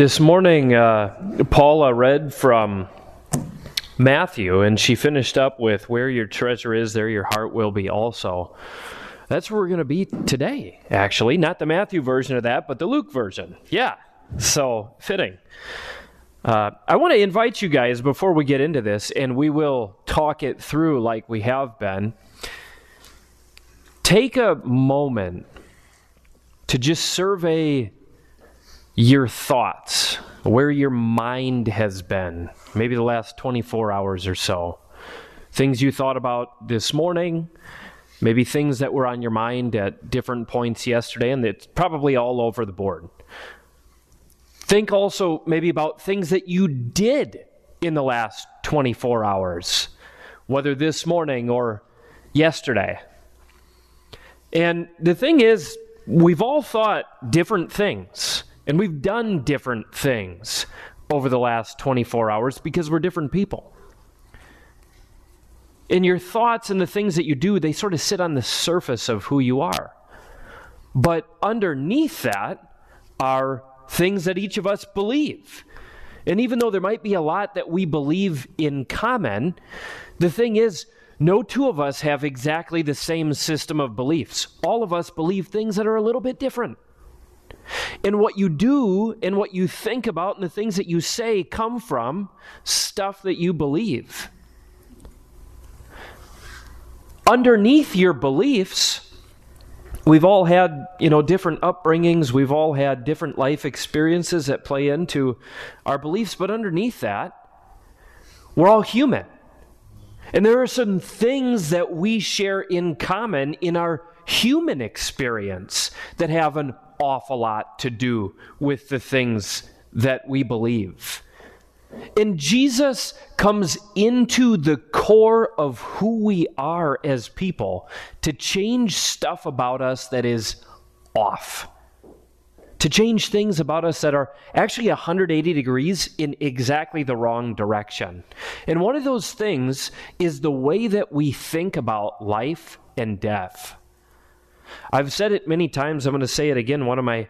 This morning, Paula read from Matthew, and she finished up with, "Where your treasure is, there your heart will be also." That's where we're going to be today, actually. Not the Matthew version of that, but the Luke version. Yeah, so fitting. I want to invite you guys, before we get into this, and we will talk it through like we have been, take a moment to just survey your thoughts, where your mind has been, maybe the last 24 hours or so. Things you thought about this morning, maybe things that were on your mind at different points yesterday, and it's probably all over the board. Think also maybe about things that you did in the last 24 hours, whether this morning or yesterday. And the thing is, we've all thought different things. And we've done different things over the last 24 hours because we're different people. And your thoughts and the things that you do, they sort of sit on the surface of who you are. But underneath that are things that each of us believe. And even though there might be a lot that we believe in common, the thing is, no two of us have exactly the same system of beliefs. All of us believe things that are a little bit different. And what you do and what you think about and the things that you say come from stuff that you believe. Underneath your beliefs, we've all had, different upbringings. We've all had different life experiences that play into our beliefs. But underneath that, we're all human. And there are some things that we share in common in our human experience that have an awful lot to do with the things that we believe. And Jesus comes into the core of who we are as people to change stuff about us that is off. To change things about us that are actually 180 degrees in exactly the wrong direction. And one of those things is the way that we think about life and death. I've said it many times. I'm going to say it again. One of my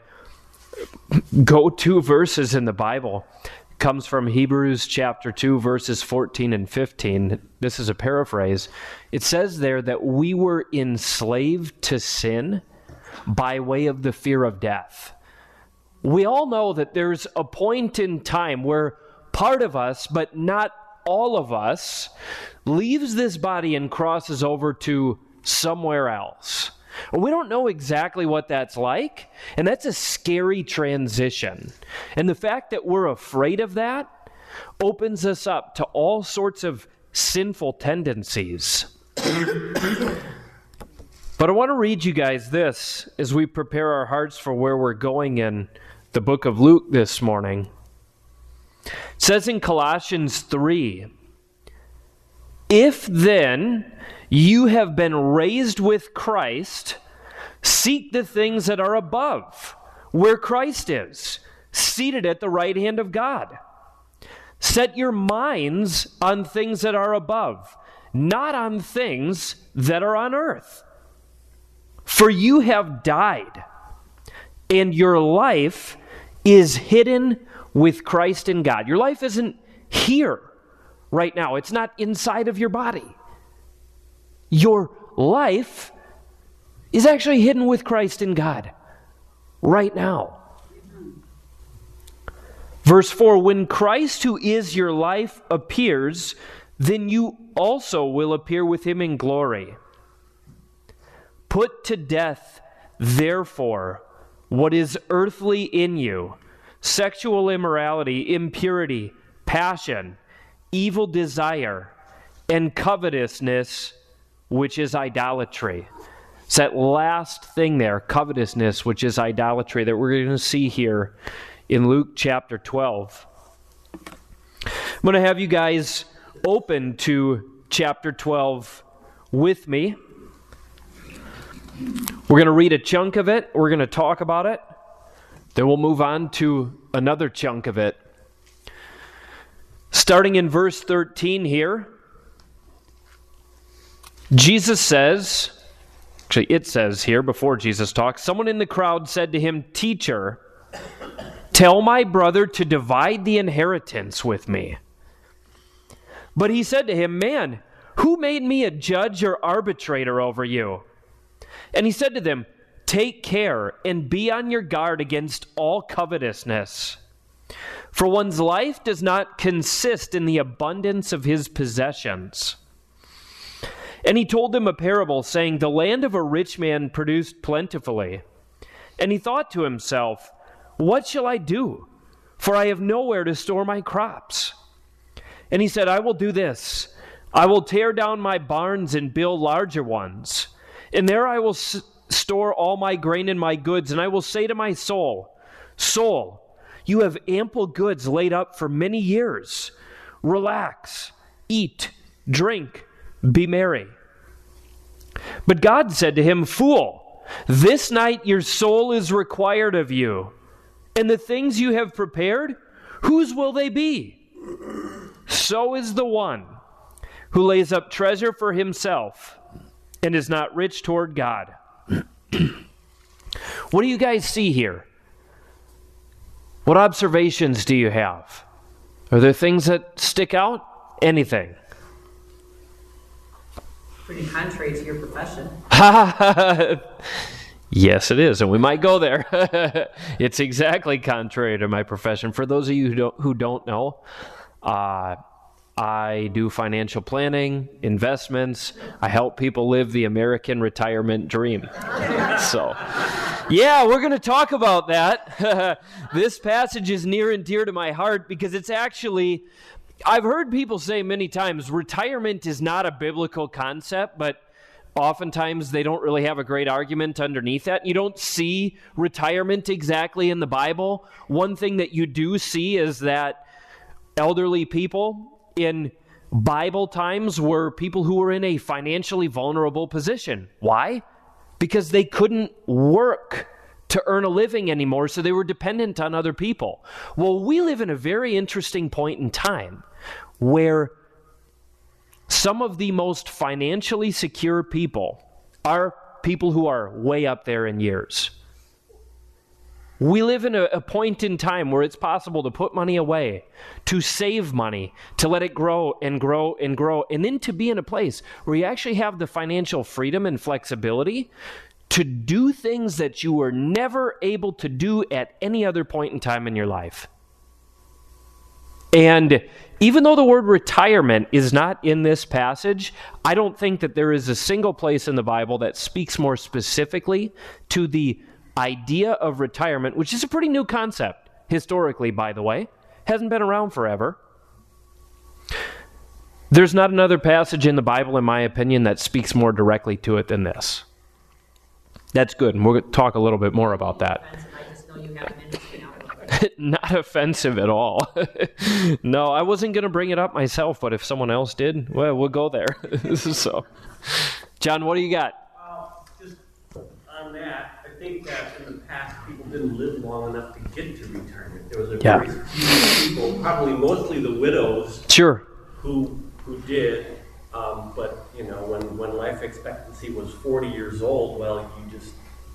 go-to verses in the Bible comes from Hebrews chapter 2, verses 14 and 15. This is a paraphrase. It says there that we were enslaved to sin by way of the fear of death. We all know that there's a point in time where part of us, but not all of us, leaves this body and crosses over to somewhere else. We don't know exactly what that's like, and that's a scary transition. And the fact that we're afraid of that opens us up to all sorts of sinful tendencies. But I want to read you guys this as we prepare our hearts for where we're going in the book of Luke this morning. It says in Colossians 3, "If then you have been raised with Christ, seek the things that are above, where Christ is, seated at the right hand of God. Set your minds on things that are above, not on things that are on earth. For you have died, and your life is hidden with Christ in God." Your life isn't here right now. It's not inside of your body. Your life is actually hidden with Christ in God right now. Verse 4, "When Christ, who is your life, appears, then you also will appear with him in glory. Put to death, therefore, what is earthly in you: sexual immorality, impurity, passion, evil desire, and covetousness, which is idolatry." It's that last thing there, covetousness, which is idolatry, that we're going to see here in Luke chapter 12. I'm going to have you guys open to chapter 12 with me. We're going to read a chunk of it. We're going to talk about it. Then we'll move on to another chunk of it. Starting in verse 13 here, Jesus says, actually it says here before Jesus talks, "Someone in the crowd said to him, 'Teacher, Tell my brother to divide the inheritance with me." But he said to him, "Man, who made me a judge or arbitrator over you?" And he said to them, "Take care and be on your guard against all covetousness. For one's life does not consist in the abundance of his possessions." And he told them a parable, saying, "The land of a rich man produced plentifully. And he thought to himself, 'What shall I do? For I have nowhere to store my crops.' And he said, 'I will do this. I will tear down my barns and build larger ones. And there I will store all my grain and my goods. And I will say to my soul, Soul, you have ample goods laid up for many years. Relax, eat, drink, be merry.' But God said to him, 'Fool, this night your soul is required of you. And the things you have prepared, whose will they be? So is the one who lays up treasure for himself and is not rich toward God.'" What do you guys see here? What observations do you have? Are there things that stick out? Anything? Pretty contrary to your profession. Yes, it is, and we might go there. It's exactly contrary to my profession. For those of you who don't know, I do financial planning, investments. I help people live the American retirement dream. So, yeah, we're going to talk about that. This passage is near and dear to my heart because it's actually, I've heard people say many times, retirement is not a biblical concept, but oftentimes they don't really have a great argument underneath that. You don't see retirement exactly in the Bible. One thing that you do see is that elderly people in Bible times were people who were in a financially vulnerable position. Why? Because they couldn't work to earn a living anymore, so they were dependent on other people. Well, we live in a very interesting point in time where some of the most financially secure people are people who are way up there in years. We live in a point in time where it's possible to put money away, to save money, to let it grow and grow and grow, and then to be in a place where you actually have the financial freedom and flexibility to do things that you were never able to do at any other point in time in your life. And even though the word retirement is not in this passage, I don't think that there is a single place in the Bible that speaks more specifically to the idea of retirement, which is a pretty new concept, historically, by the way. Hasn't been around forever. There's not another passage in the Bible, in my opinion, that speaks more directly to it than this. That's good, and we're going to talk a little bit more about that. I just know you have ministry now. Not offensive at all. No, I wasn't going to bring it up myself, but if someone else did, well, we'll go there. So, John, what do you got? Just on that, I think that in the past people didn't live long enough to get to retirement. There was a very few people, probably mostly the widows, Sure. who did. But you know, when life expectancy was 40 years old, well, you just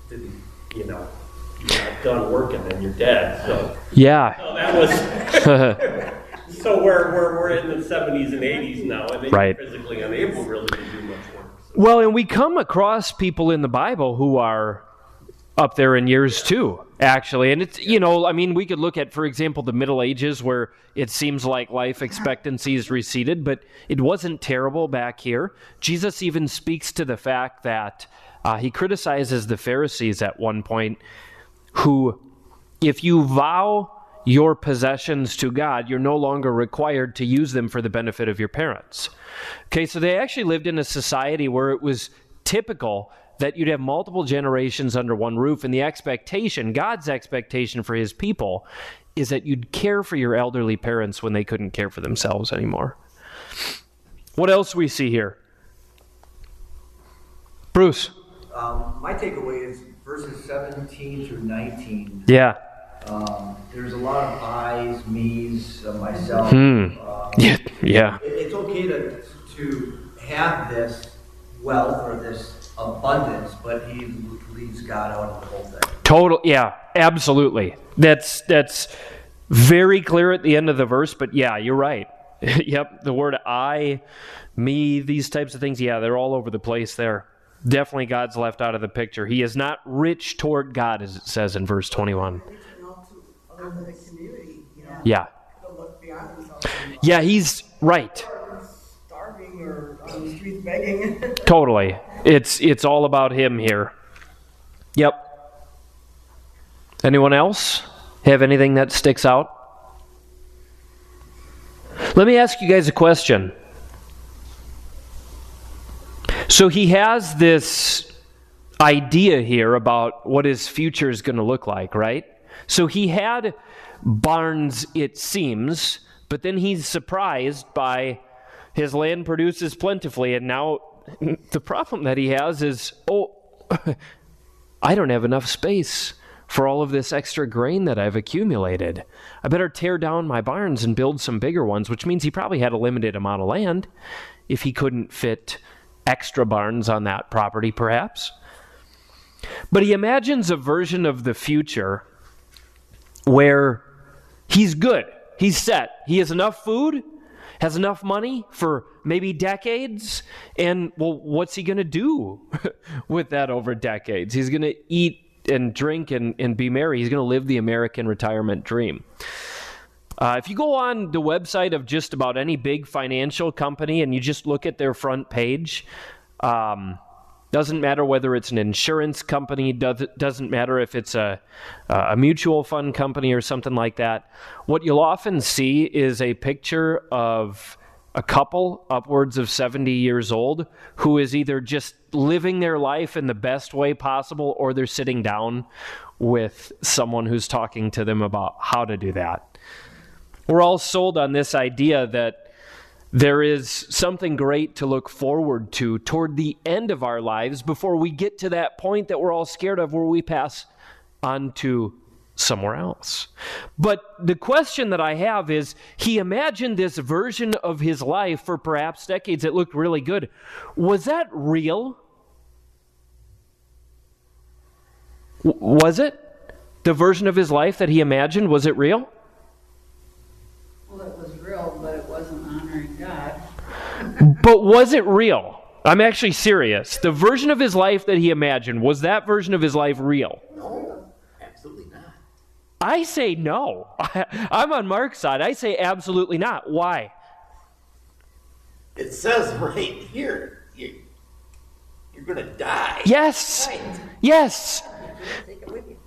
didn't, you're not done working and you're dead. So Yeah. so that was. So we're in the 70s and 80s now, and they're physically unable really to do much work. So. Well, and we come across people in the Bible who are up there in years too, actually. And it's, I mean, we could look at, for example, the Middle Ages where it seems like life expectancy is receded, but it wasn't terrible back here. Jesus even speaks to the fact that he criticizes the Pharisees at one point who, if you vow your possessions to God, you're no longer required to use them for the benefit of your parents. Okay, so they actually lived in a society where it was typical that you'd have multiple generations under one roof, and the expectation, God's expectation for his people, is that you'd care for your elderly parents when they couldn't care for themselves anymore. What else we see here? Bruce? My takeaway is verses 17 through 19. Yeah. There's a lot of I's, me's, myself. Yeah. It's okay to have this wealth or this abundance, but he leaves God out of the whole thing. Total, yeah, absolutely. That's very clear at the end of the verse, but yeah, you're right. Yep, the word I, me, these types of things, yeah, they're all over the place there. Definitely God's left out of the picture. He is not rich toward God, as it says in verse 21. Yeah. Yeah, he's right. Starving or on the streets begging. Totally. It's all about him here. Yep. Anyone else have anything that sticks out? Let me ask you guys a question. So he has this idea here about what his future is going to look like, right? So he had barns, it seems, but then he's surprised by his land produces plentifully, and now the problem that he has is, I don't have enough space for all of this extra grain that I've accumulated. I better tear down my barns and build some bigger ones, which means he probably had a limited amount of land if he couldn't fit extra barns on that property, perhaps. But he imagines a version of the future where he's good, he's set, he has enough food, has enough money for maybe decades, and, well, what's he going to do with that over decades? He's going to eat and drink and be merry. He's going to live the American retirement dream. If you go on the website of just about any big financial company and you just look at their front page, doesn't matter whether it's an insurance company, doesn't matter if it's a mutual fund company or something like that, what you'll often see is a picture of a couple upwards of 70 years old who is either just living their life in the best way possible or they're sitting down with someone who's talking to them about how to do that. We're all sold on this idea that there is something great to look forward to toward the end of our lives before we get to that point that we're all scared of where we pass on to somewhere else. But the question that I have is, he imagined this version of his life for perhaps decades. It looked really good. Was that real? Was it? The version of his life that he imagined, was it real? Well, it was real, but it wasn't honoring God. But was it real? I'm actually serious. The version of his life that he imagined, was that version of his life real? No, absolutely not. I say no. I'm on Mark's side. I say absolutely not. Why? It says right here, you're going to die. Yes. Yes.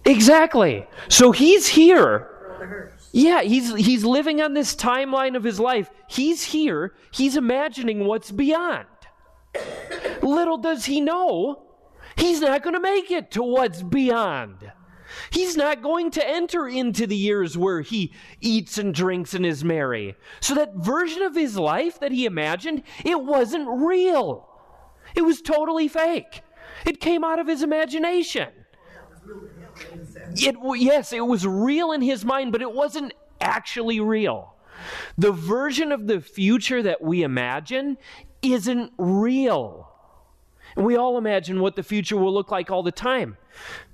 Exactly. So he's here. Yeah, he's living on this timeline of his life. He's here. He's imagining what's beyond. Little does he know, he's not going to make it to what's beyond. He's not going to enter into the years where he eats and drinks and is merry. So that version of his life that he imagined, it wasn't real. It was totally fake. It came out of his imagination. Yes, it was real in his mind, but it wasn't actually real. The version of the future that we imagine isn't real. And we all imagine what the future will look like all the time.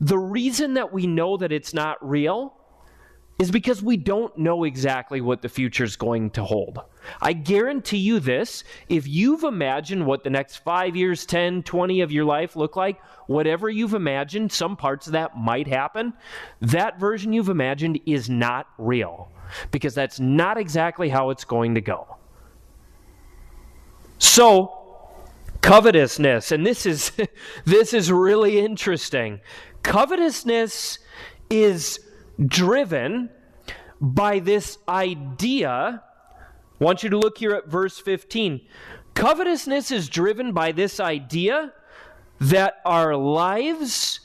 The reason that we know that it's not real is because we don't know exactly what the future is going to hold. I guarantee you this, if you've imagined what the next 5 years, 10, 20 of your life look like, whatever you've imagined, some parts of that might happen, that version you've imagined is not real, because that's not exactly how it's going to go. So, covetousness, and this is really interesting. Covetousness is driven by this idea. I want you to look here at verse 15. Covetousness is driven by this idea that our life,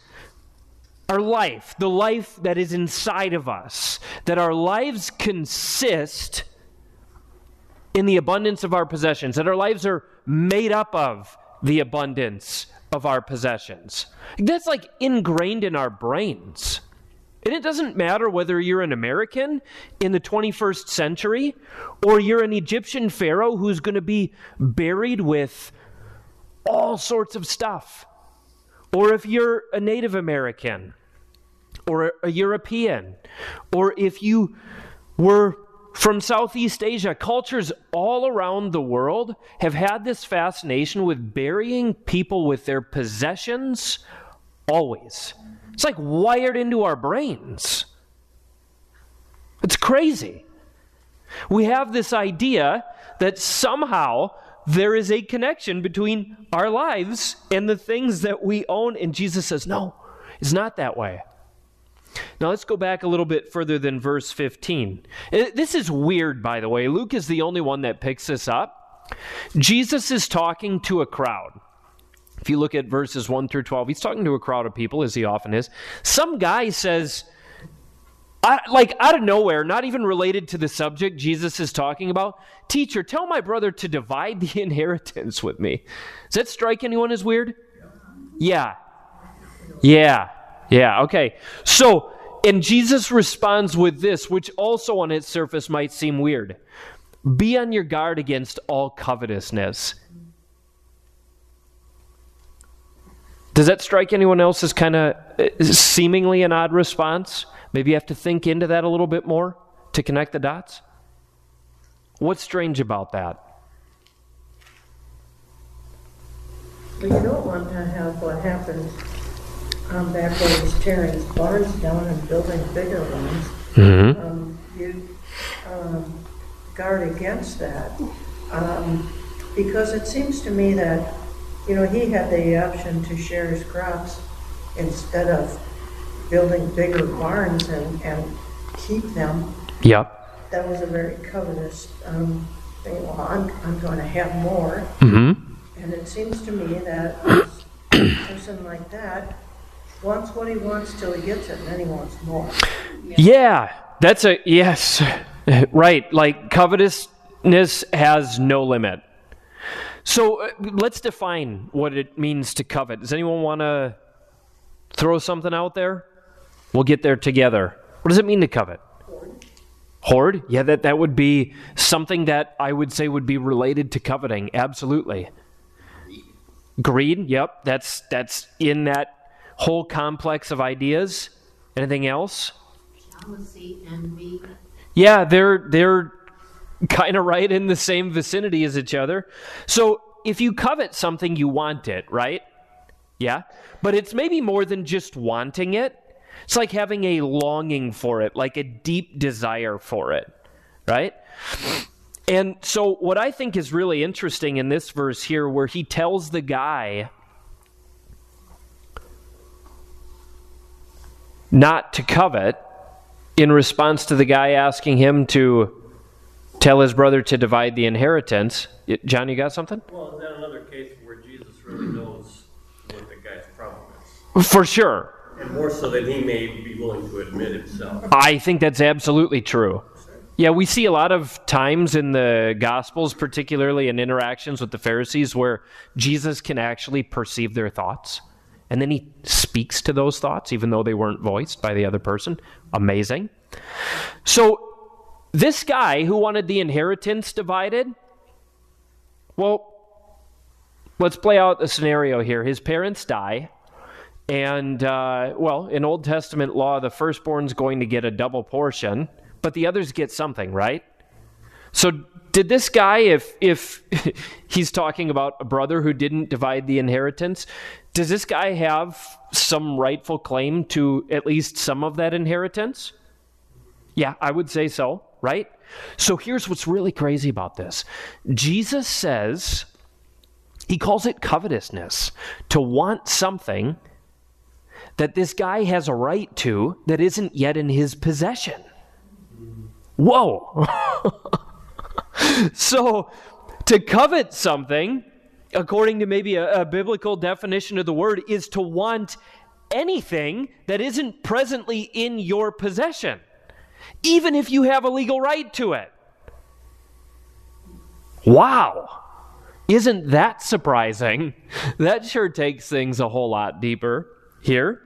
the life that is inside of us, that our lives consist in the abundance of our possessions, that our lives are made up of the abundance of our possessions. That's like ingrained in our brains. And it doesn't matter whether you're an American in the 21st century or you're an Egyptian pharaoh who's going to be buried with all sorts of stuff. or if you're a Native American, or a European, or if you were from Southeast Asia, cultures all around the world have had this fascination with burying people with their possessions always. It's like wired into our brains. It's crazy. We have this idea that somehow there is a connection between our lives and the things that we own, and Jesus says, no, it's not that way. Now let's go back a little bit further than verse 15. This is weird, by the way. Luke is the only one that picks this up. Jesus is talking to a crowd. If you look at verses 1 through 12, he's talking to a crowd of people, as he often is. Some guy says, out of nowhere, not even related to the subject Jesus is talking about, "Teacher, tell my brother to divide the inheritance with me." Does that strike anyone as weird? Yeah. Okay. So, and Jesus responds with this, which also on its surface might seem weird. Be on your guard against all covetousness. Does that strike anyone else as kind of seemingly an odd response? Maybe you have to think into that a little bit more to connect the dots. What's strange about that? Well, you don't want to have what happened back when he's tearing barns down and building bigger ones. Mm-hmm. You guard against that because it seems to me that, he had the option to share his crops instead of building bigger barns and keep them. Yep. That was a very covetous thing. Well, I'm going to have more. Mm-hmm. And it seems to me that a person like that wants what he wants till he gets it, and then he wants more. Yeah, yes, right. Like covetousness has no limit. So let's define what it means to covet. Does anyone want to throw something out there? We'll get there together. What does it mean to covet? Hoard? Yeah, that would be something that I would say would be related to coveting. Absolutely. Greed? Yep, that's in that whole complex of ideas. Anything else? Jealousy, envy. Yeah, they're kind of right in the same vicinity as each other. So if you covet something, you want it, right? Yeah, but it's maybe more than just wanting it. It's like having a longing for it, like a deep desire for it, right? And so what I think is really interesting in this verse here, where he tells the guy not to covet in response to the guy asking him to tell his brother to divide the inheritance. John, you got something? Well, is that another case where Jesus really knows what the guy's problem is? For sure. And more so than he may be willing to admit himself. I think that's absolutely true. Yeah, we see a lot of times in the Gospels, particularly in interactions with the Pharisees, where Jesus can actually perceive their thoughts. And then he speaks to those thoughts, even though they weren't voiced by the other person. Amazing. So this guy who wanted the inheritance divided, well, let's play out the scenario here. His parents die. And, in Old Testament law, the firstborn's going to get a double portion, but the others get something, right? So did this guy, if he's talking about a brother who didn't divide the inheritance, does this guy have some rightful claim to at least some of that inheritance? Yeah, I would say so, right? So here's what's really crazy about this. Jesus says, he calls it covetousness, to want something that this guy has a right to that isn't yet in his possession. Whoa. So to covet something, according to maybe a biblical definition of the word, is to want anything that isn't presently in your possession, even if you have a legal right to it. Wow. Isn't that surprising? That sure takes things a whole lot deeper here.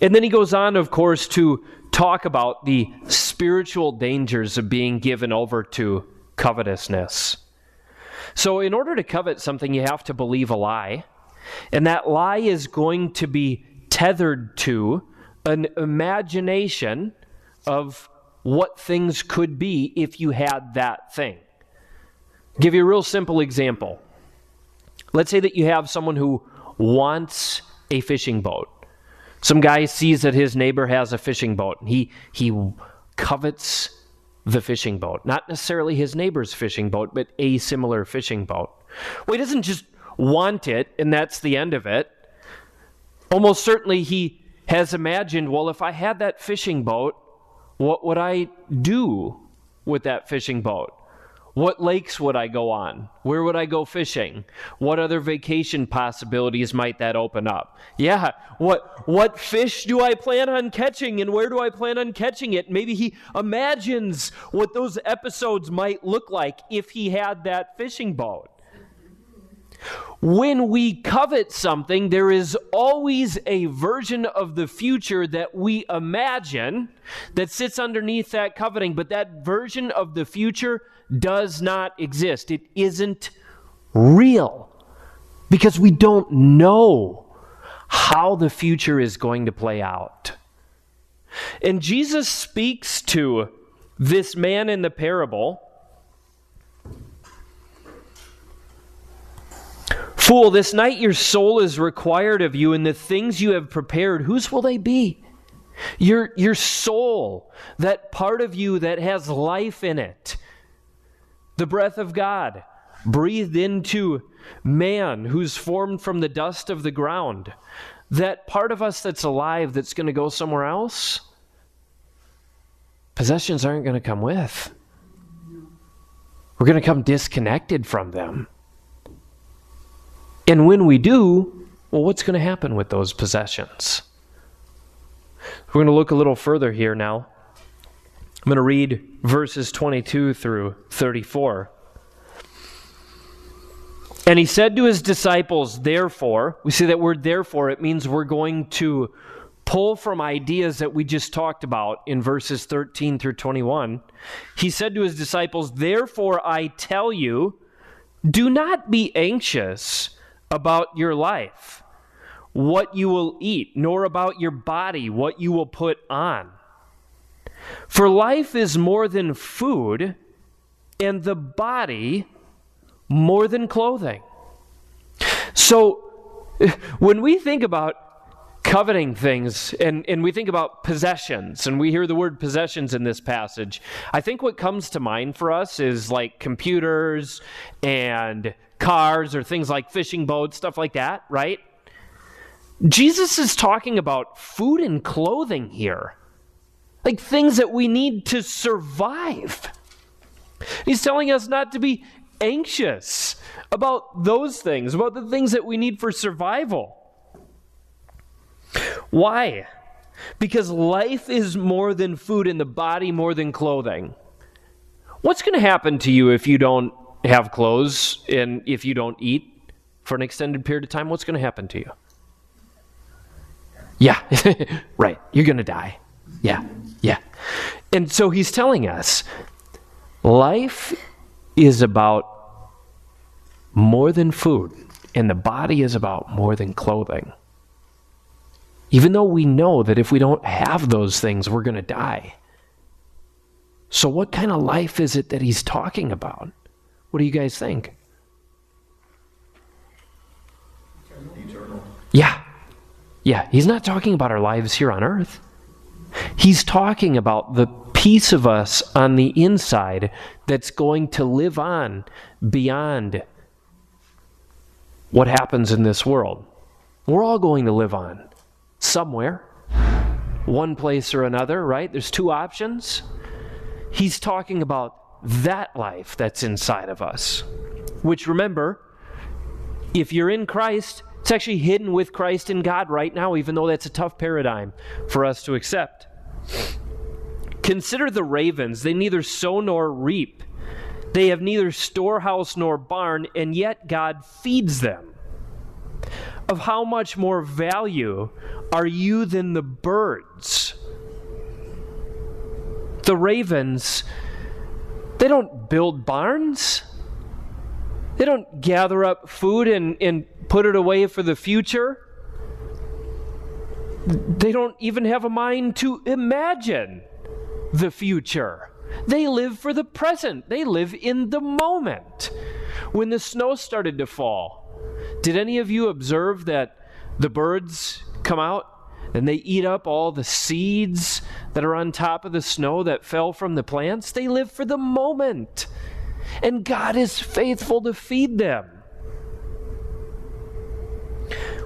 And then he goes on, of course, to talk about the spiritual dangers of being given over to covetousness. So in order to covet something, you have to believe a lie. And that lie is going to be tethered to an imagination of what things could be if you had that thing. Give you a real simple example. Let's say that you have someone who wants a fishing boat. Some guy sees that his neighbor has a fishing boat. He covets the fishing boat. Not necessarily his neighbor's fishing boat, but a similar fishing boat. Well, he doesn't just want it, and that's the end of it. Almost certainly he has imagined, well, if I had that fishing boat, what would I do with that fishing boat? What lakes would I go on? Where would I go fishing? What other vacation possibilities might that open up? Yeah, what fish do I plan on catching, and where do I plan on catching it? Maybe he imagines what those episodes might look like if he had that fishing boat. When we covet something, there is always a version of the future that we imagine that sits underneath that coveting, but that version of the future does not exist. It isn't real because we don't know how the future is going to play out. And Jesus speaks to this man in the parable. Fool, this night your soul is required of you, and the things you have prepared, whose will they be? Your soul, that part of you that has life in it. The breath of God breathed into man who's formed from the dust of the ground. That part of us that's alive that's going to go somewhere else, possessions aren't going to come with. We're going to come disconnected from them. And when we do, well, what's going to happen with those possessions? We're going to look a little further here now. I'm going to read verses 22 through 34. And he said to his disciples, therefore, we see that word therefore, it means we're going to pull from ideas that we just talked about in verses 13 through 21. He said to his disciples, therefore I tell you, do not be anxious about your life, what you will eat, nor about your body, what you will put on. For life is more than food, and the body more than clothing. So, when we think about coveting things, and we think about possessions, and we hear the word possessions in this passage, I think what comes to mind for us is like computers and cars or things like fishing boats, stuff like that, right? Jesus is talking about food and clothing here. Like things that we need to survive. He's telling us not to be anxious about those things, about the things that we need for survival. Why? Because life is more than food and the body more than clothing. What's going to happen to you if you don't have clothes and if you don't eat for an extended period of time? What's going to happen to you? Yeah, right. You're going to die. Yeah. And so he's telling us life is about more than food, and the body is about more than clothing. Even though we know that if we don't have those things, we're going to die. So what kind of life is it that he's talking about? What do you guys think? Eternal. Yeah. He's not talking about our lives here on earth. He's talking about the piece of us on the inside that's going to live on beyond what happens in this world. We're all going to live on somewhere, one place or another, right? There's two options. He's talking about that life that's inside of us, which, remember, if you're in Christ, it's actually hidden with Christ in God right now, even though that's a tough paradigm for us to accept. Consider the ravens. They neither sow nor reap. They have neither storehouse nor barn, and yet God feeds them. Of how much more value are you than the birds? The ravens, they don't build barns. They don't gather up food and put it away for the future. They don't even have a mind to imagine the future. They live for the present. They live in the moment. When the snow started to fall, did any of you observe that the birds come out and they eat up all the seeds that are on top of the snow that fell from the plants? They live for the moment. And God is faithful to feed them.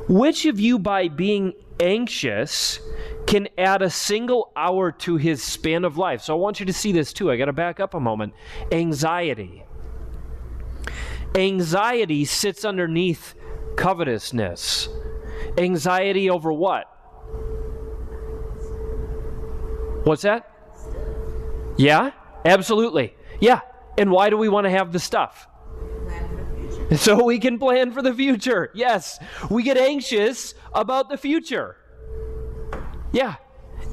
Which of you, by being anxious, can add a single hour to his span of life? So I want you to see this too. I got to back up a moment. Anxiety. Anxiety sits underneath covetousness. Anxiety over what? What's that? Yeah, absolutely. Yeah. And why do we want to have the stuff? So we can plan for the future. Yes. We get anxious about the future. Yeah.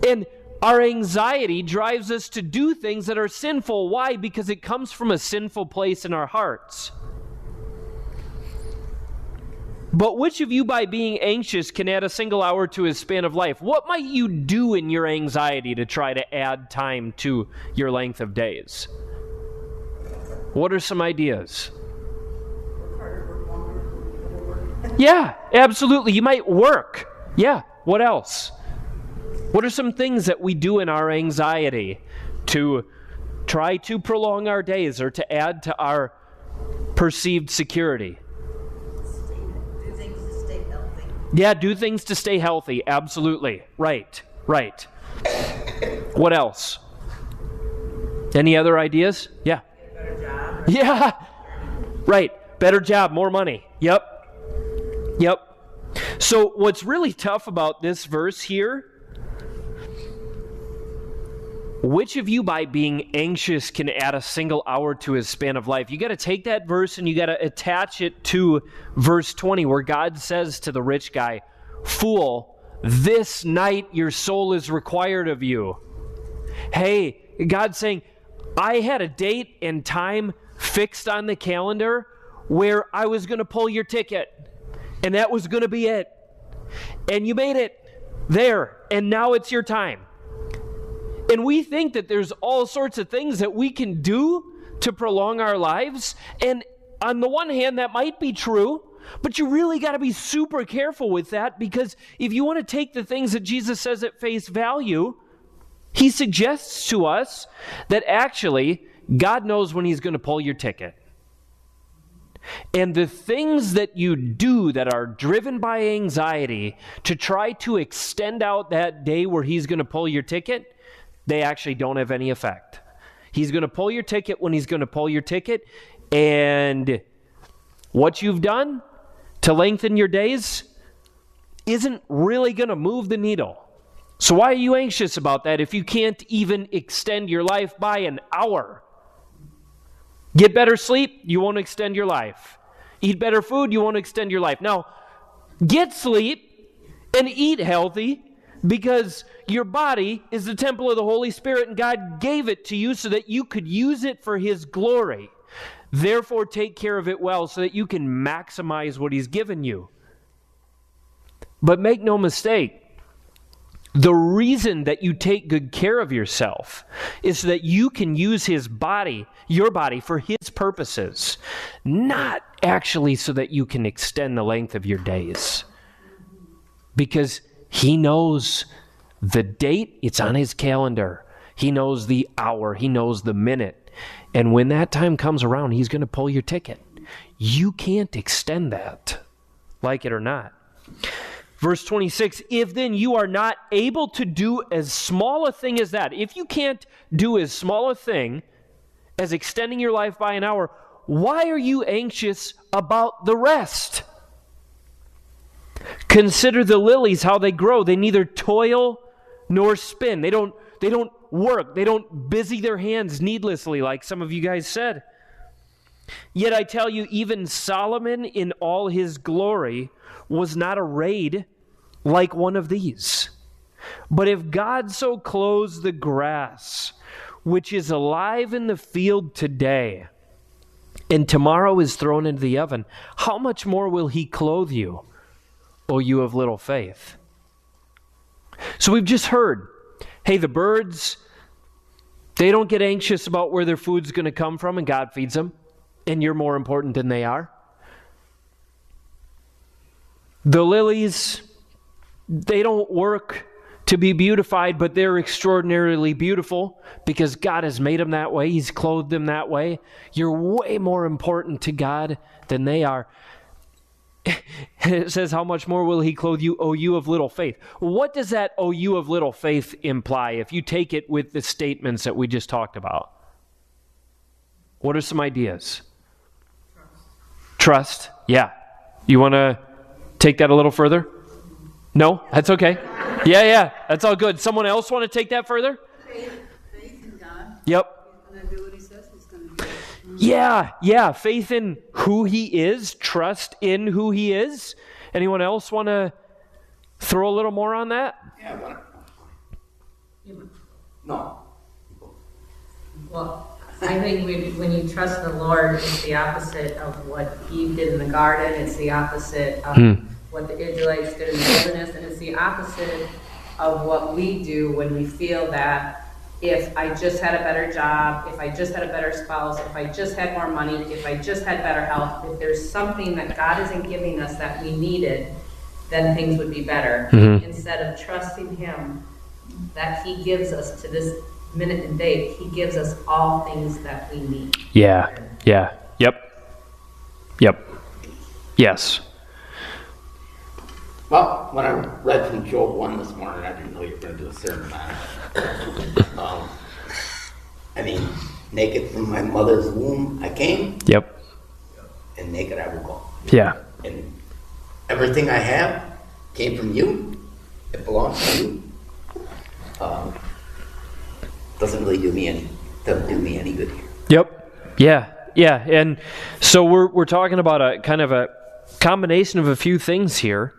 And our anxiety drives us to do things that are sinful. Why? Because it comes from a sinful place in our hearts. But which of you, by being anxious, can add a single hour to his span of life? What might you do in your anxiety to try to add time to your length of days? What are some ideas? Work harder, work longer, work. Yeah, absolutely. You might work. Yeah, what else? What are some things that we do in our anxiety to try to prolong our days or to add to our perceived security? Do things to stay healthy. Yeah, do things to stay healthy. Absolutely. Right. What else? Any other ideas? Yeah. Get a better job. Yeah. Right. Better job, more money. Yep. So what's really tough about this verse here, which of you, by being anxious, can add a single hour to his span of life? You got to take that verse and you got to attach it to verse 20, where God says to the rich guy, "Fool, this night your soul is required of you." Hey, God's saying, I had a date and time fixed on the calendar where I was going to pull your ticket, and that was going to be it. And you made it there, and now it's your time. And we think that there's all sorts of things that we can do to prolong our lives. And on the one hand, that might be true, but you really got to be super careful with that, because if you want to take the things that Jesus says at face value, he suggests to us that actually God knows when he's going to pull your ticket. And the things that you do that are driven by anxiety to try to extend out that day where he's going to pull your ticket, they actually don't have any effect. He's going to pull your ticket when he's going to pull your ticket, and what you've done to lengthen your days isn't really going to move the needle. So why are you anxious about that if you can't even extend your life by an hour? Get better sleep, you won't extend your life. Eat better food, you won't extend your life. Now, get sleep and eat healthy, because your body is the temple of the Holy Spirit, and God gave it to you so that you could use it for his glory. Therefore, take care of it well so that you can maximize what he's given you. But make no mistake, the reason that you take good care of yourself is so that you can use his body, your body, for his purposes, not actually so that you can extend the length of your days. Because he knows the date, it's on his calendar. He knows the hour, he knows the minute. And when that time comes around, he's going to pull your ticket. You can't extend that, like it or not. Verse 26, if then you are not able to do as small a thing as that, if you can't do as small a thing as extending your life by an hour, why are you anxious about the rest? Consider the lilies, how they grow. They neither toil nor spin. They don't work. They don't busy their hands needlessly, like some of you guys said. Yet I tell you, even Solomon in all his glory was not arrayed like one of these. But if God so clothes the grass, which is alive in the field today, and tomorrow is thrown into the oven, how much more will he clothe you, O you of little faith? So we've just heard, hey, the birds, they don't get anxious about where their food's going to come from, and God feeds them, and you're more important than they are. The lilies, they don't work to be beautified, but they're extraordinarily beautiful because God has made them that way. He's clothed them that way. You're way more important to God than they are. It says, how much more will he clothe you, O you of little faith? What does that O you of little faith imply if you take it with the statements that we just talked about? What are some ideas? Trust. Yeah. You want to take that a little further? No? That's okay. Yeah. That's all good. Someone else want to take that further? Faith in God. Yep. He's going to do what he says he's going to do. Yeah. Faith in who he is. Trust in who he is. Anyone else want to throw a little more on that? Yeah, no. Well, I think when you trust the Lord, it's the opposite of what Eve did in the garden. It's the opposite of what the Israelites did in the wilderness. And it's the opposite of what we do when we feel that if I just had a better job, if I just had a better spouse, if I just had more money, if I just had better health, if there's something that God isn't giving us that we needed, then things would be better. Instead of trusting him that he gives us to this minute and date, he gives us all things that we need. Yeah. Yep. Yes. Well, when I read from Job 1 this morning, I didn't know you were going to do a sermon on it. Naked from my mother's womb I came. Yep. And naked I will go. Yeah. And everything I have came from you. It belongs to you. Doesn't do me any good here. Yep. Yeah. And so we're talking about a kind of a combination of a few things here.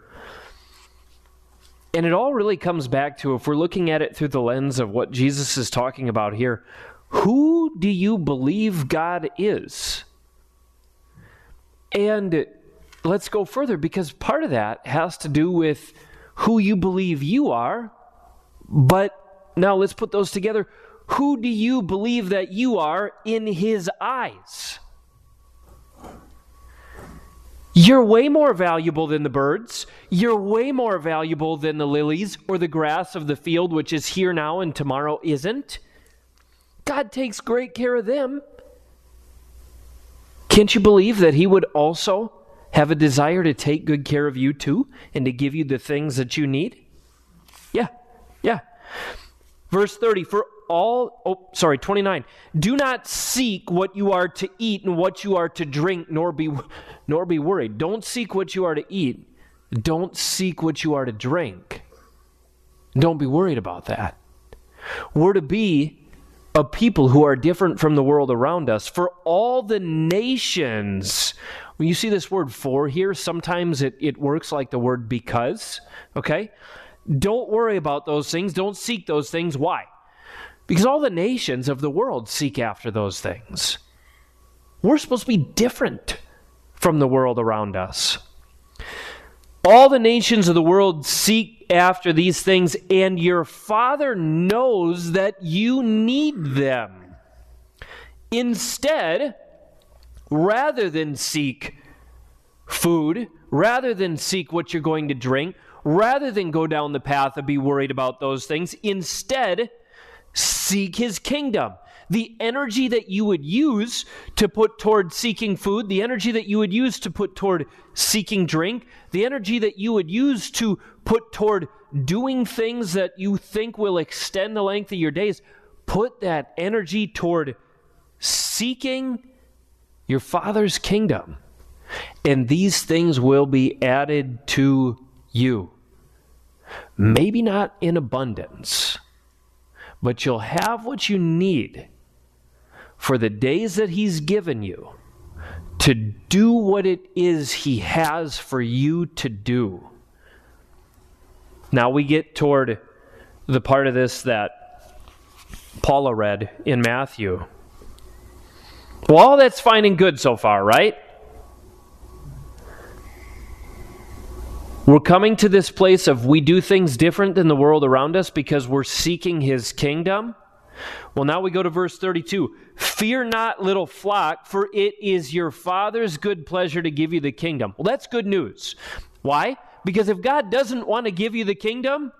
And it all really comes back to, if we're looking at it through the lens of what Jesus is talking about here, who do you believe God is? And let's go further, because part of that has to do with who you believe you are. But now let's put those together. Who do you believe that you are in his eyes? You're way more valuable than the birds. You're way more valuable than the lilies or the grass of the field, which is here now and tomorrow isn't. God takes great care of them. Can't you believe that he would also have a desire to take good care of you too and to give you the things that you need? Yeah. Verse 30, 29. Do not seek what you are to eat and what you are to drink, nor be worried. Don't seek what you are to eat. Don't seek what you are to drink. Don't be worried about that. We're to be a people who are different from the world around us. For all the nations, when you see this word for here, sometimes it works like the word because, okay? Don't worry about those things. Don't seek those things. Why? Because all the nations of the world seek after those things. We're supposed to be different from the world around us. All the nations of the world seek after these things, and your Father knows that you need them. Instead, rather than seek food, rather than seek what you're going to drink, rather than go down the path of be worried about those things, instead, seek his kingdom. The energy that you would use to put toward seeking food, the energy that you would use to put toward seeking drink, the energy that you would use to put toward doing things that you think will extend the length of your days, put that energy toward seeking your Father's kingdom. And these things will be added to you. Maybe not in abundance, but you'll have what you need for the days that he's given you to do what it is he has for you to do. Now we get toward the part of this that Paula read in Matthew. Well, all that's fine and good so far, right? We're coming to this place of we do things different than the world around us because we're seeking his kingdom. Well, now we go to verse 32. Fear not, little flock, for it is your Father's good pleasure to give you the kingdom. Well, that's good news. Why? Because if God doesn't want to give you the kingdom,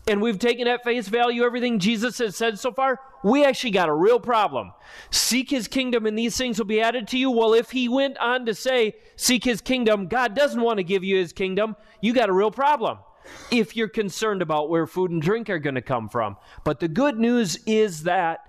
and we've taken at face value everything Jesus has said so far, we actually got a real problem. Seek his kingdom and these things will be added to you. Well, if he went on to say, seek his kingdom, God doesn't want to give you his kingdom, you got a real problem if you're concerned about where food and drink are going to come from. But the good news is that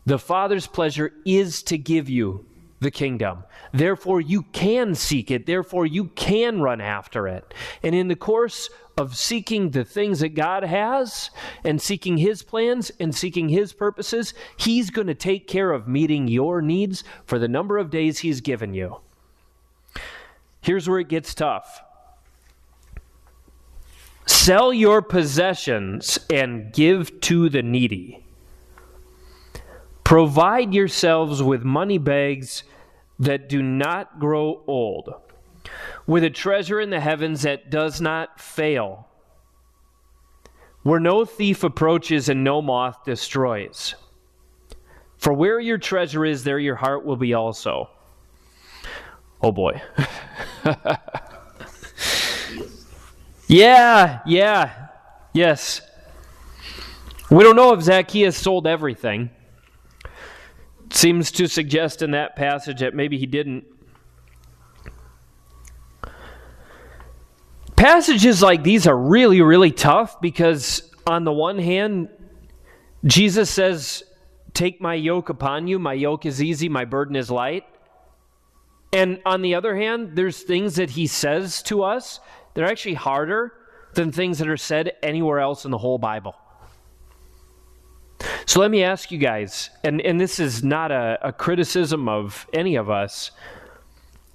the Father's pleasure is to give you the kingdom. Therefore, you can seek it. Therefore, you can run after it. And in the course of seeking the things that God has and seeking his plans and seeking his purposes, he's going to take care of meeting your needs for the number of days he's given you. Here's where it gets tough. Sell your possessions and give to the needy. Provide yourselves with money bags that do not grow old, with a treasure in the heavens that does not fail, where no thief approaches and no moth destroys. For where your treasure is, there your heart will be also. Oh boy. Yes. We don't know if Zacchaeus sold everything. Seems to suggest in that passage that maybe he didn't. Passages like these are really, really tough because on the one hand, Jesus says, take my yoke upon you. My yoke is easy, my burden is light. And on the other hand, there's things that he says to us that are actually harder than things that are said anywhere else in the whole Bible. So let me ask you guys, and this is not a criticism of any of us.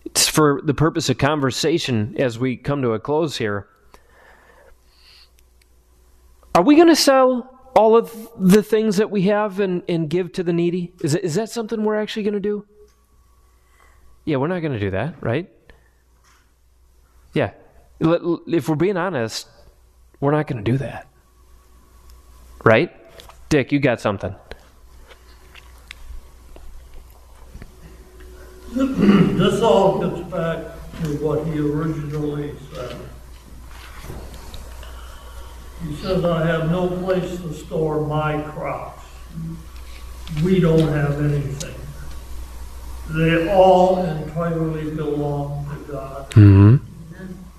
It's for the purpose of conversation as we come to a close here. Are we going to sell all of the things that we have and give to the needy? Is that something we're actually going to do? Yeah, we're not going to do that, right? Yeah. If we're being honest, we're not going to do that. Right? Dick, you got something. This all gets back to what he originally said. He says, I have no place to store my crops. We don't have anything. They all entirely belong to God. Mm-hmm.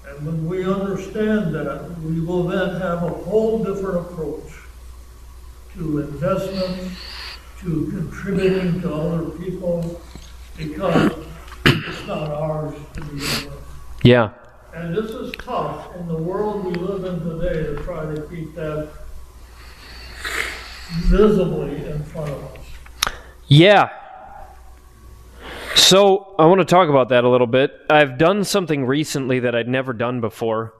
And when we understand that, we will then have a whole different approach to investments, to contributing to other people, because it's not ours to begin with. Yeah. And this is tough in the world we live in today to try to keep that visibly in front of us. Yeah. So I want to talk about that a little bit. I've done something recently that I'd never done before.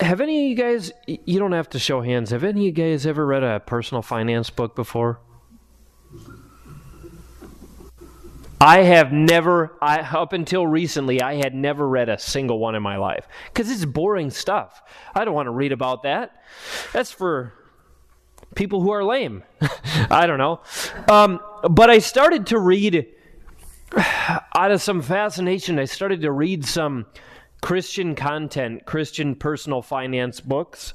Have any of you guys, you don't have to show hands, have any of you guys ever read a personal finance book before? I have never, up until recently, I had never read a single one in my life. Because it's boring stuff. I don't want to read about that. That's for people who are lame. I don't know. But I started to read, out of some fascination, I started to read some Christian content, Christian personal finance books,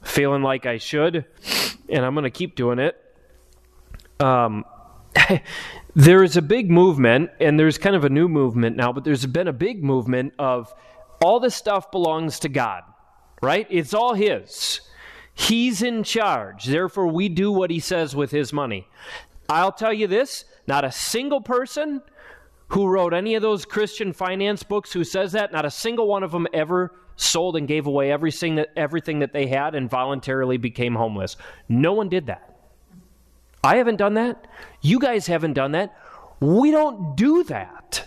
feeling like I should, and I'm going to keep doing it. There is a big movement, and there's kind of a new movement now, but there's been a big movement of all this stuff belongs to God, right? It's all his. He's in charge. Therefore, we do what he says with his money. I'll tell you this, not a single person who wrote any of those Christian finance books who says that, not a single one of them ever sold and gave away everything that they had and voluntarily became homeless. No one did that. I haven't done that. You guys haven't done that. We don't do that.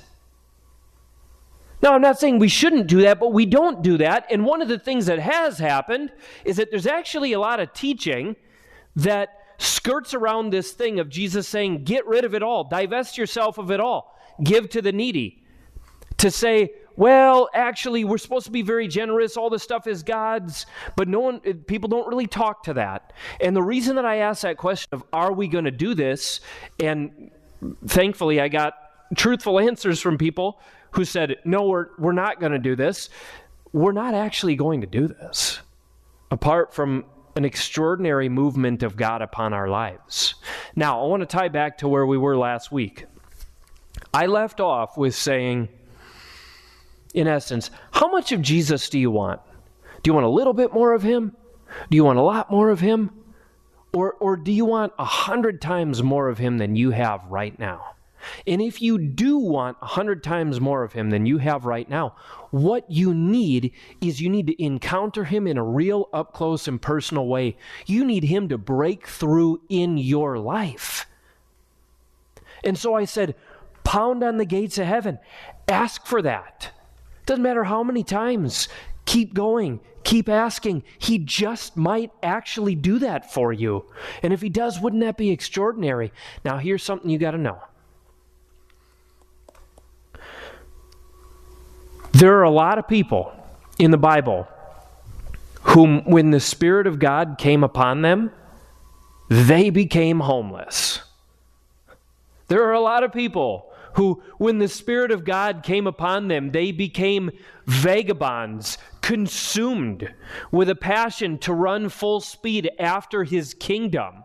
Now, I'm not saying we shouldn't do that, but we don't do that. And one of the things that has happened is that there's actually a lot of teaching that skirts around this thing of Jesus saying, get rid of it all, divest yourself of it all, give to the needy, to say, well, actually, we're supposed to be very generous. All this stuff is God's, but people don't really talk to that. And the reason that I asked that question of, are we going to do this? And thankfully, I got truthful answers from people who said, no, we're not going to do this. We're not actually going to do this, apart from an extraordinary movement of God upon our lives. Now, I want to tie back to where we were last week. I left off with saying, in essence, how much of Jesus do you want? Do you want a little bit more of him? Do you want a lot more of him? Or do you want 100 times more of him than you have right now? And if you do want 100 times more of him than you have right now, what you need is you need to encounter him in a real up close and personal way. You need him to break through in your life. And so I said, pound on the gates of heaven. Ask for that. Doesn't matter how many times. Keep going. Keep asking. He just might actually do that for you. And if he does, wouldn't that be extraordinary? Now, here's something you got to know. There are a lot of people in the Bible whom, when the Spirit of God came upon them, they became homeless. There are a lot of people who, when the Spirit of God came upon them, they became vagabonds, consumed with a passion to run full speed after his kingdom.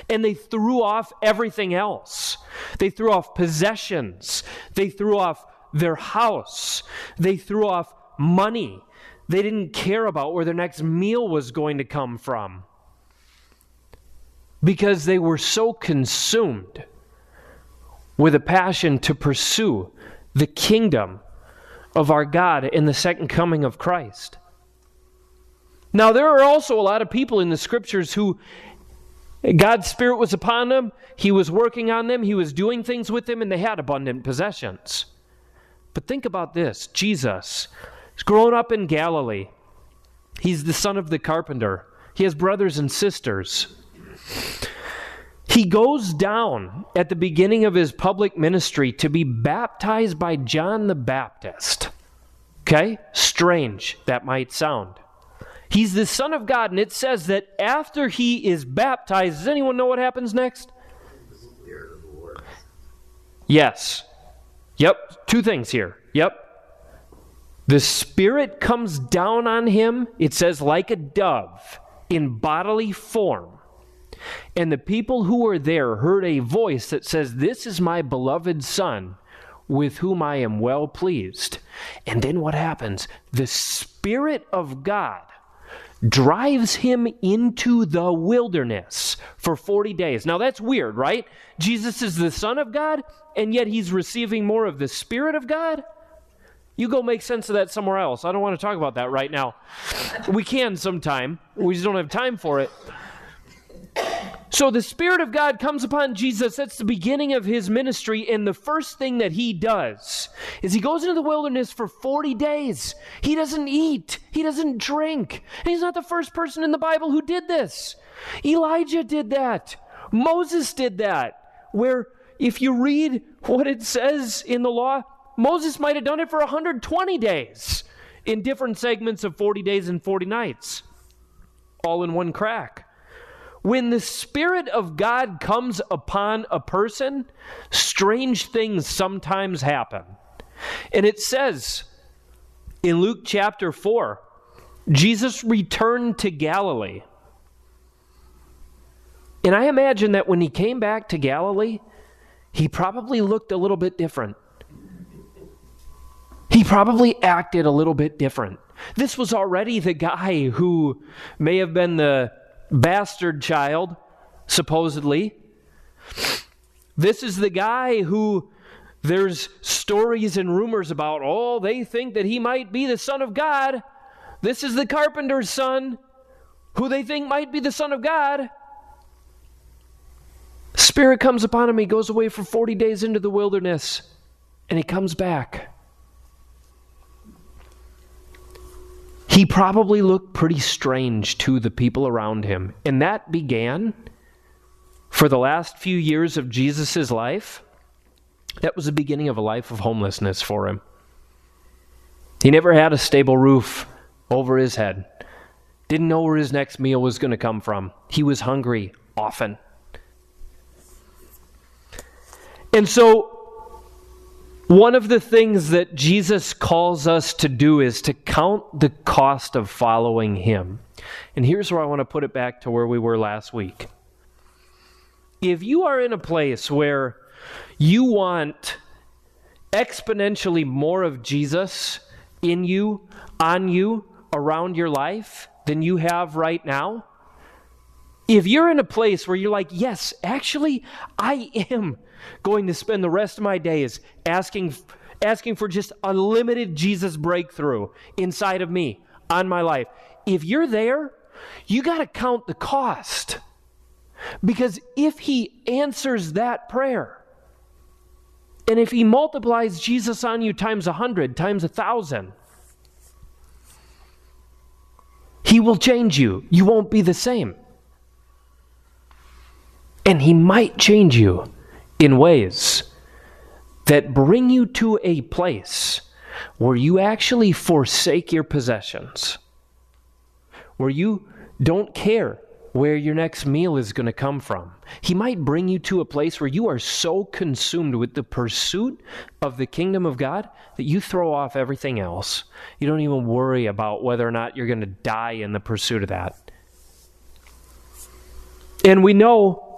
And they threw off everything else. They threw off possessions. They threw off their house. They threw off money. They didn't care about where their next meal was going to come from, because they were so consumed with a passion to pursue the kingdom of our God in the second coming of Christ. Now, there are also a lot of people in the scriptures who God's Spirit was upon them, he was working on them, he was doing things with them, and they had abundant possessions. But think about this. Jesus is grown up in Galilee. He's the son of the carpenter. He has brothers and sisters. He goes down at the beginning of his public ministry to be baptized by John the Baptist. Okay? Strange, that might sound. He's the Son of God, and it says that after he is baptized, does anyone know what happens next? Yes. Yep, two things here. Yep. The Spirit comes down on him, it says, like a dove, in bodily form. And the people who were there heard a voice that says, "This is my beloved Son, with whom I am well pleased." And then what happens? The Spirit of God drives him into the wilderness for 40 days. Now that's weird, right? Jesus is the Son of God, and yet he's receiving more of the Spirit of God? You go make sense of that somewhere else. I don't want to talk about that right now. We can sometime. We just don't have time for it. So the Spirit of God comes upon Jesus. That's the beginning of his ministry. And the first thing that he does is he goes into the wilderness for 40 days. He doesn't eat. He doesn't drink. And he's not the first person in the Bible who did this. Elijah did that. Moses did that. Where if you read what it says in the law, Moses might have done it for 120 days in different segments of 40 days and 40 nights, all in one crack. When the Spirit of God comes upon a person, strange things sometimes happen. And it says in Luke chapter 4, Jesus returned to Galilee. And I imagine that when he came back to Galilee, he probably looked a little bit different. He probably acted a little bit different. This was already the guy who may have been the bastard child, supposedly. This is the guy who there's stories and rumors about. Oh, they think that he might be the Son of God. This is the carpenter's son, who they think might be the Son of God. Spirit comes upon him. He goes away for 40 days into the wilderness, and he comes back. He probably looked pretty strange to the people around him. And that began for the last few years of Jesus' life, that was the beginning of a life of homelessness for him. He never had a stable roof over his head. Didn't know where his next meal was going to come from. He was hungry often. And so, one of the things that Jesus calls us to do is to count the cost of following him. And here's where I want to put it back to where we were last week. If you are in a place where you want exponentially more of Jesus in you, on you, around your life than you have right now, if you're in a place where you're like, yes, actually, I am going to spend the rest of my days asking for just unlimited Jesus breakthrough inside of me, on my life. If you're there, you got to count the cost. Because if he answers that prayer, and if he multiplies Jesus on you times 100, times 1,000, he will change you. You won't be the same. And he might change you in ways that bring you to a place where you actually forsake your possessions, where you don't care where your next meal is going to come from. He might bring you to a place where you are so consumed with the pursuit of the kingdom of God that you throw off everything else. You don't even worry about whether or not you're going to die in the pursuit of that. And we know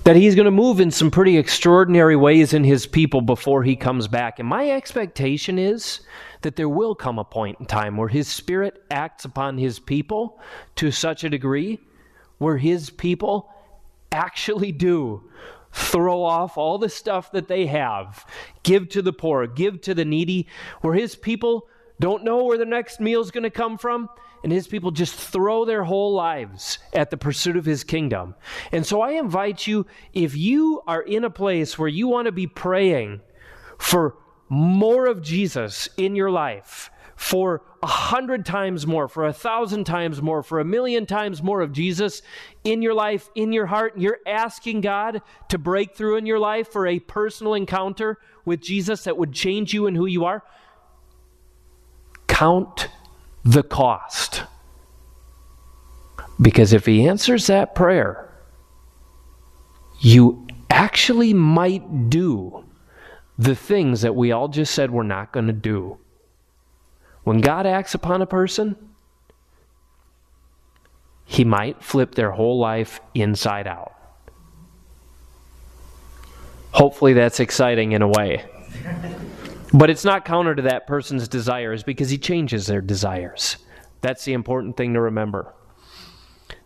that he's going to move in some pretty extraordinary ways in his people before he comes back. And my expectation is that there will come a point in time where his Spirit acts upon his people to such a degree where his people actually do throw off all the stuff that they have, give to the poor, give to the needy, where his people don't know where the next meal is going to come from, and his people just throw their whole lives at the pursuit of his kingdom. And so I invite you, if you are in a place where you want to be praying for more of Jesus in your life, for 100 times more, for 1,000 times more, for 1,000,000 times more of Jesus in your life, in your heart, and you're asking God to break through in your life for a personal encounter with Jesus that would change you and who you are, count the cost. Because if he answers that prayer, you actually might do the things that we all just said we're not going to do. When God acts upon a person, he might flip their whole life inside out. Hopefully that's exciting in a way. But it's not counter to that person's desires because he changes their desires. That's the important thing to remember.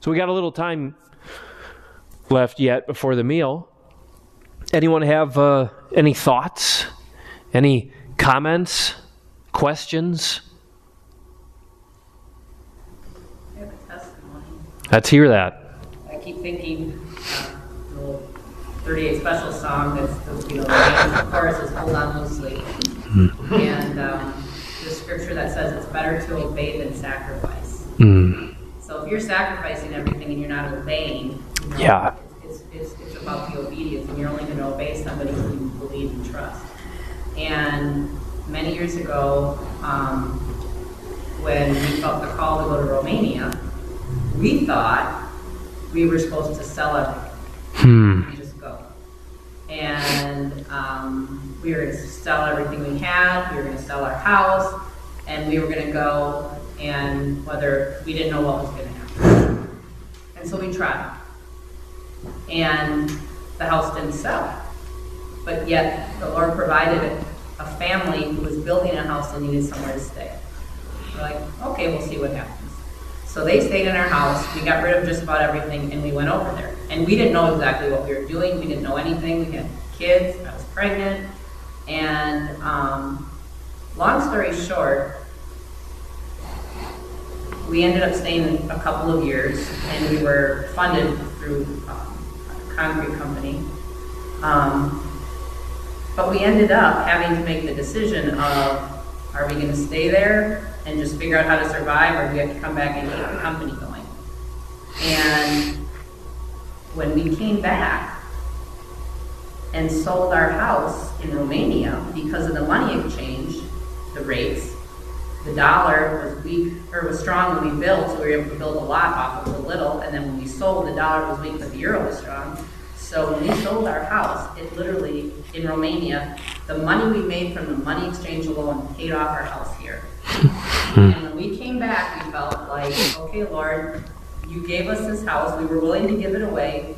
So we got a little time left yet before the meal. Anyone have any thoughts? Any comments? Questions? I have a testimony. Let's hear that. I keep thinking the little 38 special song that's the chorus is "Hold On Loosely," and the scripture that says it's better to obey than sacrifice. So if you're sacrificing everything and you're not obeying, Yeah. it's about the obedience, and you're only going to obey somebody who you believe and trust. And many years ago, when we felt the call to go to Romania, we thought we were supposed to sell everything. We just go. And we were going to sell everything we had, we were going to sell our house, and we were going to go, and whether we didn't know what was going to happen. And so we tried. And the house didn't sell. But yet the Lord provided a family who was building a house and needed somewhere to stay. We're like, okay, we'll see what happens. So they stayed in our house. We got rid of just about everything, and we went over there. And we didn't know exactly what we were doing. We didn't know anything. We had kids. I was pregnant. And long story short, we ended up staying a couple of years, and we were funded through a concrete company. But we ended up having to make the decision of, are we going to stay there and just figure out how to survive, or do we have to come back and keep the company going? And when we came back and sold our house in Romania because of the money exchange, the rates, the dollar was weak, or was strong when we built, so we were able to build a lot off of the little, and then when we sold, the dollar was weak, but the euro was strong. So when we sold our house, it literally, in Romania, the money we made from the money exchange alone paid off our house here. And when we came back, we felt like, okay, Lord, you gave us this house, we were willing to give it away,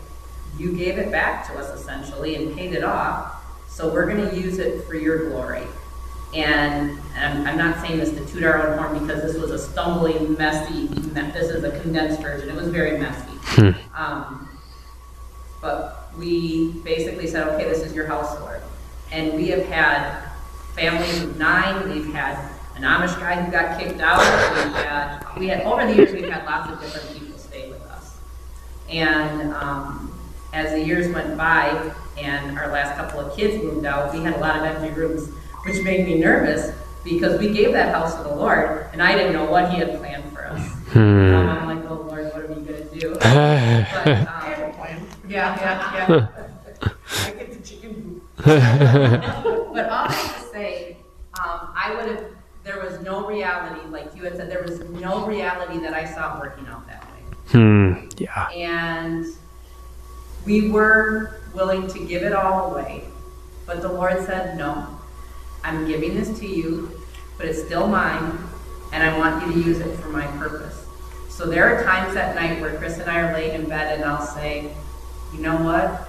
you gave it back to us essentially and paid it off, so we're gonna use it for your glory. And I'm not saying this to toot our own horn because this was a stumbling, messy, this is a condensed version, it was very messy. But we basically said, okay, this is your house, Lord. And we have had families of 9, we've had an Amish guy who got kicked out, we had over the years, we've had lots of different people stay with us. And as the years went by and our last couple of kids moved out, we had a lot of empty rooms, which made me nervous because we gave that house to the Lord and I didn't know what he had planned for us. I'm like, oh Lord, what are we gonna do? But, I have a plan. yeah. I get the chicken coop. But all that to say, there was no reality, like you had said, there was no reality that I saw working out that way. Yeah. And we were willing to give it all away, but the Lord said, no, I'm giving this to you, but it's still mine, and I want you to use it for my purpose. So there are times at night where Chris and I are laying in bed and I'll say, you know what?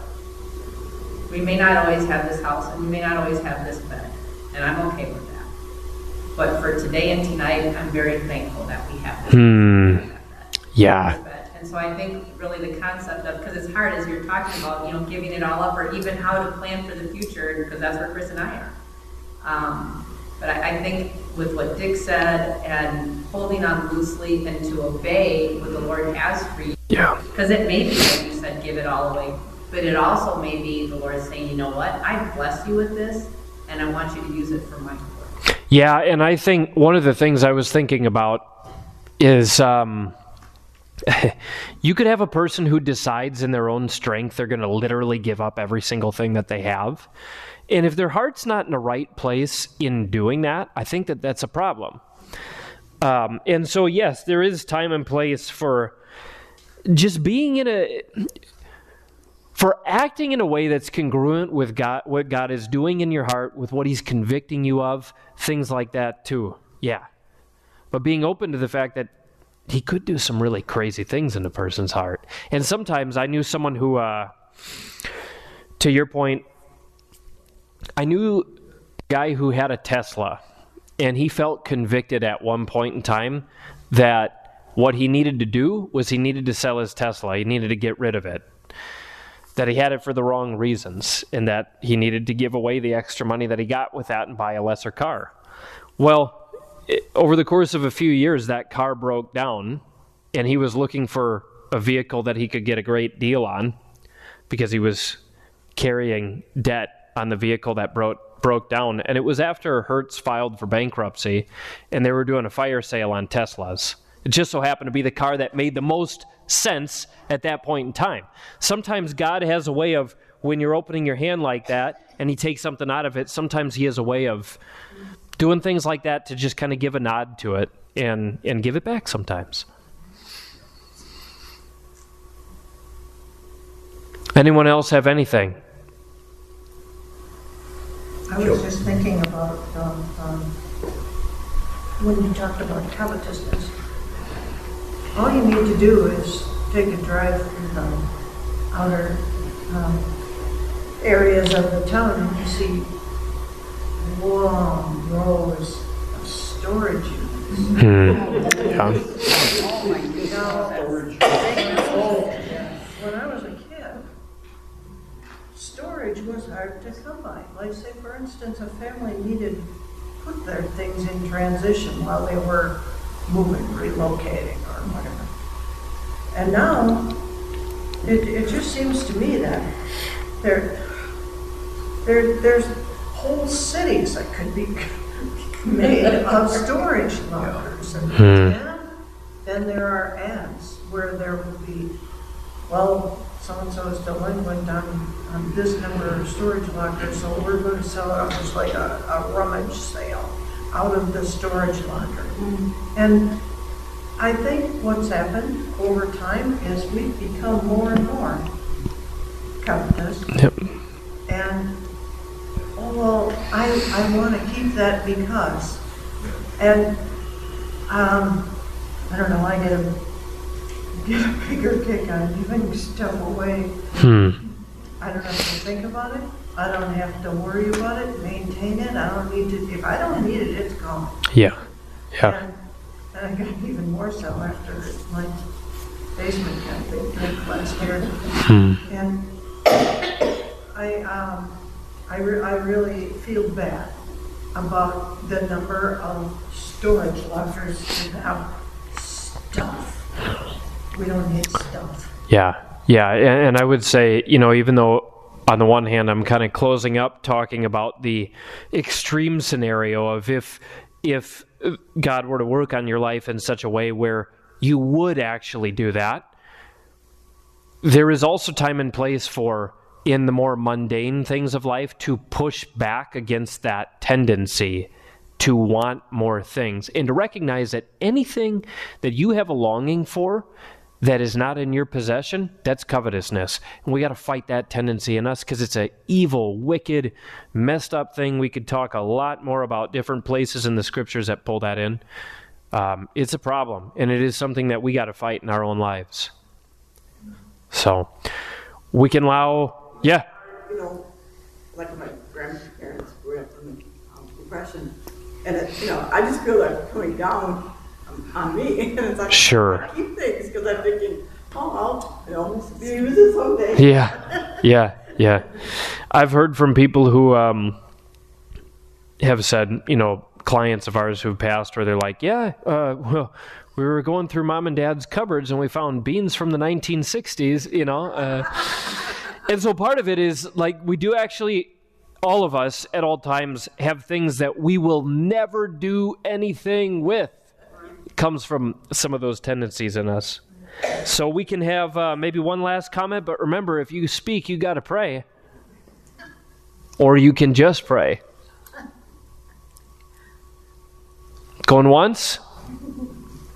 We may not always have this house and we may not always have this bed, and I'm okay with that. But for today and tonight, I'm very thankful that we have this. Yeah. And so I think really the concept of, because it's hard as you're talking about, giving it all up or even how to plan for the future, because that's where Chris and I are. But I think with what Dick said and holding on loosely and to obey what the Lord has for you. Yeah. Because it may be, like you said, give it all away. But it also may be the Lord saying, you know what, I bless you with this and I want you to use it for my glory. Yeah, and I think one of the things I was thinking about is you could have a person who decides in their own strength they're going to literally give up every single thing that they have. And if their heart's not in the right place in doing that, I think that that's a problem. And so, yes, there is time and place for just being for acting in a way that's congruent with God, what God is doing in your heart, with what he's convicting you of, things like that too. Yeah. But being open to the fact that he could do some really crazy things in a person's heart. And sometimes I knew someone who, to your point, I knew a guy who had a Tesla, and he felt convicted at one point in time that what he needed to do was he needed to sell his Tesla. He needed to get rid of it. That he had it for the wrong reasons, and that he needed to give away the extra money that he got with that and buy a lesser car. Well, over the course of a few years, that car broke down, and he was looking for a vehicle that he could get a great deal on because he was carrying debt on the vehicle that broke down. And it was after Hertz filed for bankruptcy, and they were doing a fire sale on Teslas. It just so happened to be the car that made the most sense at that point in time. Sometimes God has a way of, when you're opening your hand like that and he takes something out of it, sometimes he has a way of doing things like that to just kind of give a nod to it and give it back sometimes. Anyone else have anything? I was just thinking about when you talked about covetousness. All you need to do is take a drive through the outer areas of the town and you see long rows of storage units. Yeah. Oh my God. When I was a kid, storage was hard to come by. Like say, for instance, a family needed to put their things in transition while they were moving, relocating, or whatever. And now, it just seems to me that there's whole cities that could be made of storage lockers. And then there are ads where there will be, well, so-and-so is delinquent on this number of storage lockers, so we're going to sell it off as like a rummage sale out of the storage locker. And I think what's happened over time is we've become more and more covetous. Yep. And, oh, well, I want to keep that because, and, I don't know, I get a bigger kick on giving stuff away. I don't have to think about it. I don't have to worry about it, maintain it. I don't need to, if I don't need it, it's gone. Yeah. And I got even more so after my basement got big last year. And I really feel bad about the number of storage lockers that have stuff. We don't need stuff. Yeah. And I would say, even though on the one hand, I'm kind of closing up talking about the extreme scenario of if God were to work on your life in such a way where you would actually do that, there is also time and place for, in the more mundane things of life, to push back against that tendency to want more things and to recognize that anything that you have a longing for that is not in your possession, that's covetousness. And we got to fight that tendency in us because it's an evil, wicked, messed up thing. We could talk a lot more about different places in the scriptures that pull that in. It's a problem, and it is something that we got to fight in our own lives. So we can allow, yeah. Like my grandparents grew up in the Depression, and I just feel like coming down on me, and it's like, sure. I keep things because I'm thinking, I'll abuse it someday. Yeah. I've heard from people who have said, clients of ours who've passed, where they're like, well, we were going through mom and dad's cupboards and we found beans from the 1960s, and so part of it is like we do actually, all of us at all times have things that we will never do anything with. It comes from some of those tendencies in us. So we can have maybe one last comment, but remember, if you speak, you got to pray. Or you can just pray. Going once?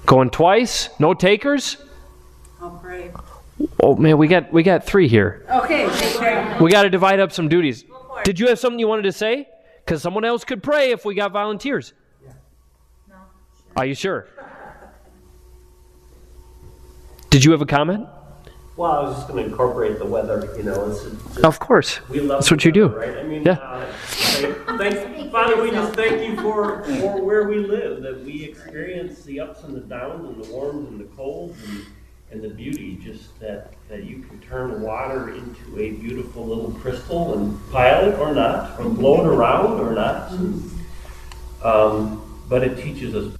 Going twice? No takers? I'll pray. Oh man, we got 3 here. Okay. We got to divide up some duties. Did you have something you wanted to say? Because someone else could pray if we got volunteers. No. Are you sure? Did you have a comment? Well, I was just going to incorporate the weather, It's just, Of course. we love That's what you do. weather, right? I mean, Yeah. thanks, Father, we just thank you for where we live, that we experience the ups and the downs and the warms and the colds and the beauty, just that you can turn water into a beautiful little crystal and pile it or not, or blow it around or not. But it teaches us